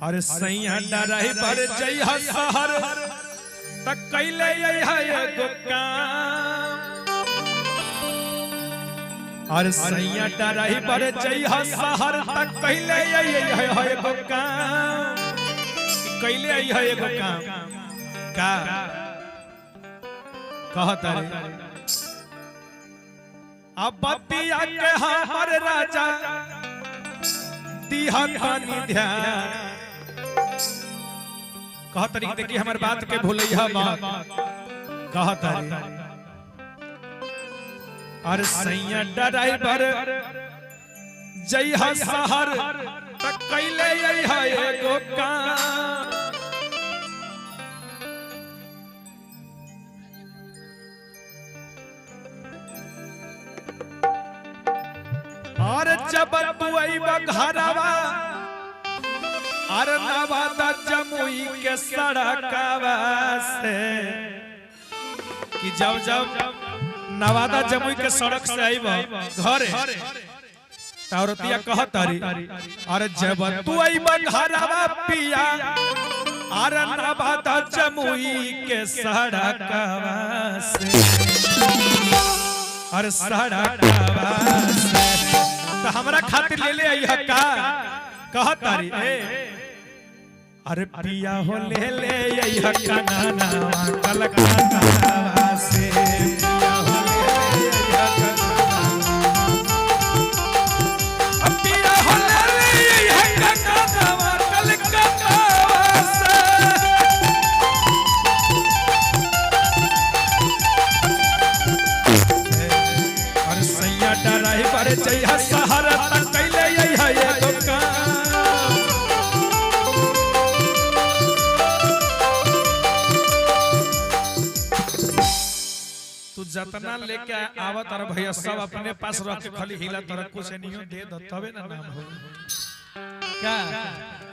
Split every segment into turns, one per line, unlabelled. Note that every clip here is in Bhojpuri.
अरे सैया ड्राइवर जइह शहर तक कैले एगो काम। अरे सैया ड्राइवर जइह शहर तक कैले एगो काम। कैले एगो काम का कहता रे अब बतिया के हमर राजा दिहा खानी ध्यान। कहत रही देखी हमर बात के भूलैया मत कहत रे अरे सैया ड्राइवर जइहा शहर तक कैले एगो काम। और जब तू अइबा घरवा अरे नवादा जमुई के सड़कवा से कि जब जब नवादा जमुई के सड़क से आइबा घरे औरतिया कहत री अरे जब तू अइबा घरवा पिया अरे नवादा जमुई के सड़कवा से अरे सड़कवा से तो हमरा खातिर ले ले आइहा का कहत री अरे पिया हो ले ले आइहा काना कलकत्ता से पिया हो ले ले आइहा अब पिया हो ले ले आइहा काना कलकत्ता से। अरे सैया ड्राइवर जइहा शहर तक कैले एगो काम। तू जतना लेके आवत और भैया सब अपने पास रख के खाली हिला तरह कुछ नहीं दे दो तबे ना नाम हो क्या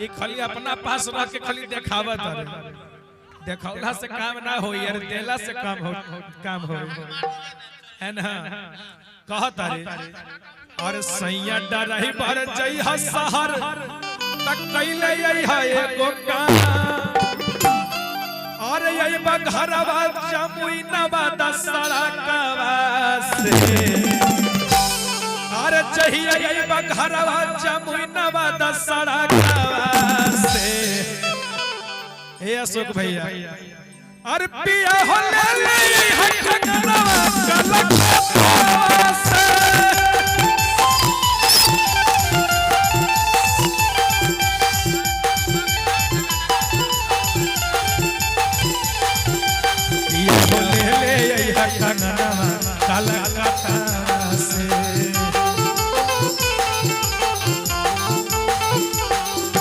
ये खाली अपना पास रख के खाली देखावत और देखावला से काम ना हो यार देला से काम हो है ना कहत रे और सैया ड्राइवर जइहा शहर तक कैले एगो काम। और अइबा घरवा जमुई नवादा सड़कवा से अरे जहिया अइबा घरवा जमुई नवादा सड़कवा से। हे अशोक भैया अरे पिया हो ले ले घरवा कलकत्ता से।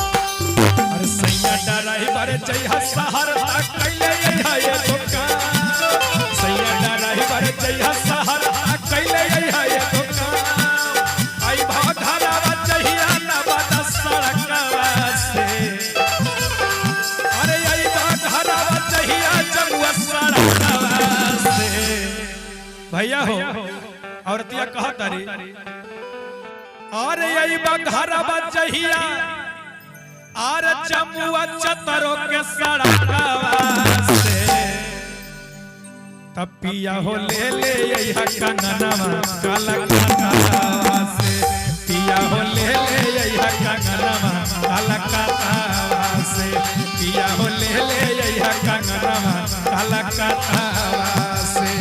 अरे सैया ड्राइवर जइहा शहर तक कैले एगो काम। सैया ड्राइवर जइहा शहर तक कैले एगो काम। अइबा घरवा जहिया नवादा सड़कवा से अरे अइबा घरवा जहिया जमुआ सड़कवा से। भैया हो औरतिया कहत री अरे अइबा घरवा जहिया अरे जमुआ चतरो के सड़कवा से। तब पिया हो ले ले आइहा कंगनवा कलकत्ता से। पिया हो ले ले आइहा कंगनवा कलकत्ता से। पिया हो ले ले आइहा कंगनवा कलकत्ता से।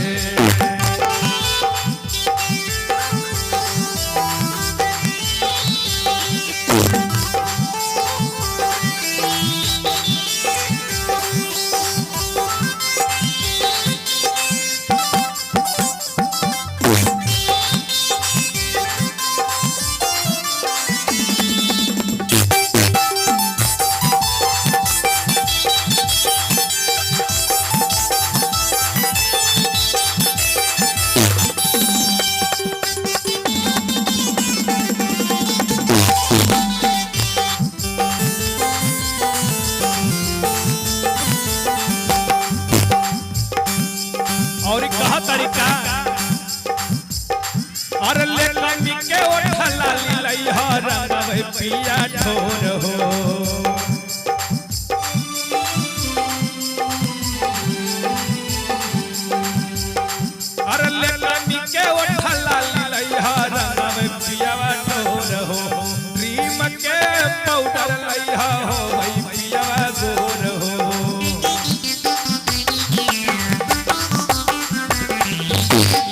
पिया ठोर हो अरे लेकनी के उठला लइहा रंगव पिया ठोर हो क्रीम के पाउडर लइहा हो भाई पिया गोर हो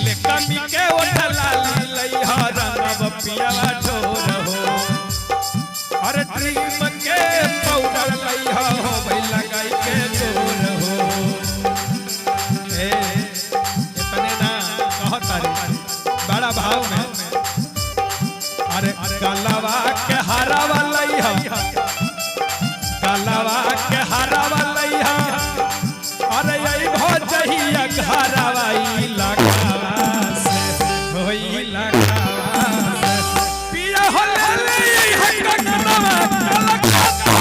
लेकनी के उठला लइहा रंगव पिया ठोर हो अरे क्रीम के पाउडर लइहा हो भाई लगाई के गोर हो बड़ा भाव में अरे कलवा के हरावा लइहा कलवा के हरावा लइहा अरे यही भजहिया घरवा ई लगावा से होई लगावा पिया हो ले है कंगनवा कलकत्ता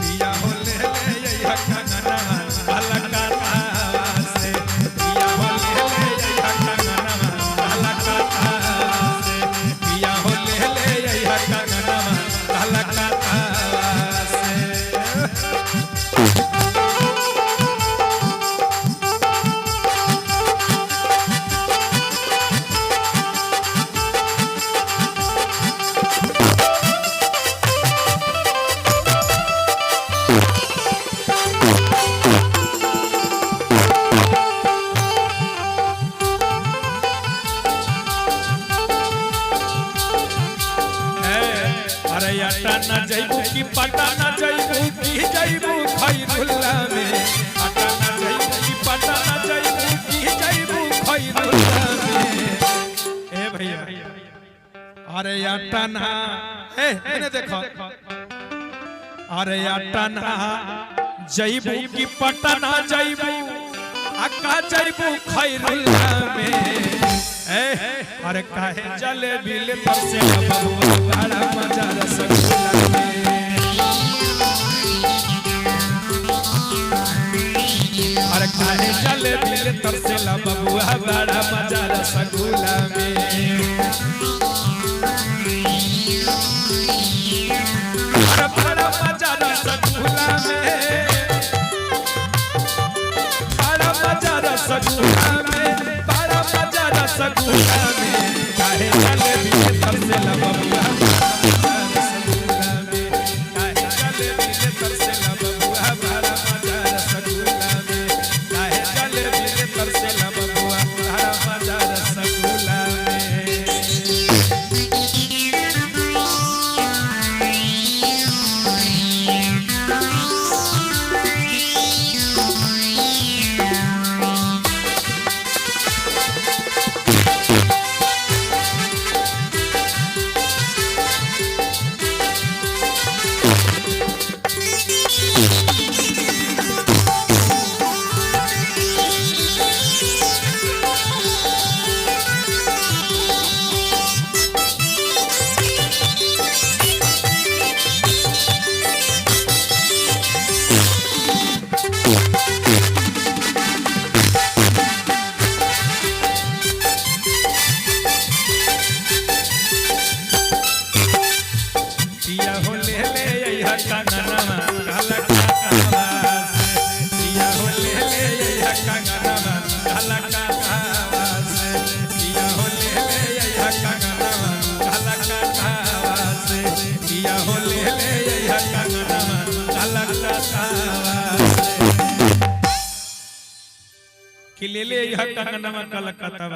पिया हो ले है कंगनवा अटाना जइबू की पटाना जइबू की जइबू खैरुल्ला में अटाना जइबू की पटाना जइबू की जइबू खैरुल्ला में ए भैया अरे अटाना ए इन्हें देखो अरे अटाना जइबू की पटाना जइबू अक्का जइबू खैरुल्ला में अरे काहे जलेबी ले तरसे बबुआ बड़ा मजा रसगुल्ला में अरे काहे जलेबी ले तरसे बबुआ बड़ा मजा रसगुल्ला में अरे बड़ा मजा रसगुल्ला में बड़ा मजा रसगुल्ला में बड़ा मजा रसगुल्ला में काहे जलेबी ले तरसे बबुआ रसगुल्ला में काहे जलेबी ले तरसे बबुआ बड़ा मजा रसगुल्ला में काहे जलेबी ले तरसे बबुआ बड़ा मजा रसगुल्ला में कि ले ले यह कंगनवा कलकत्ता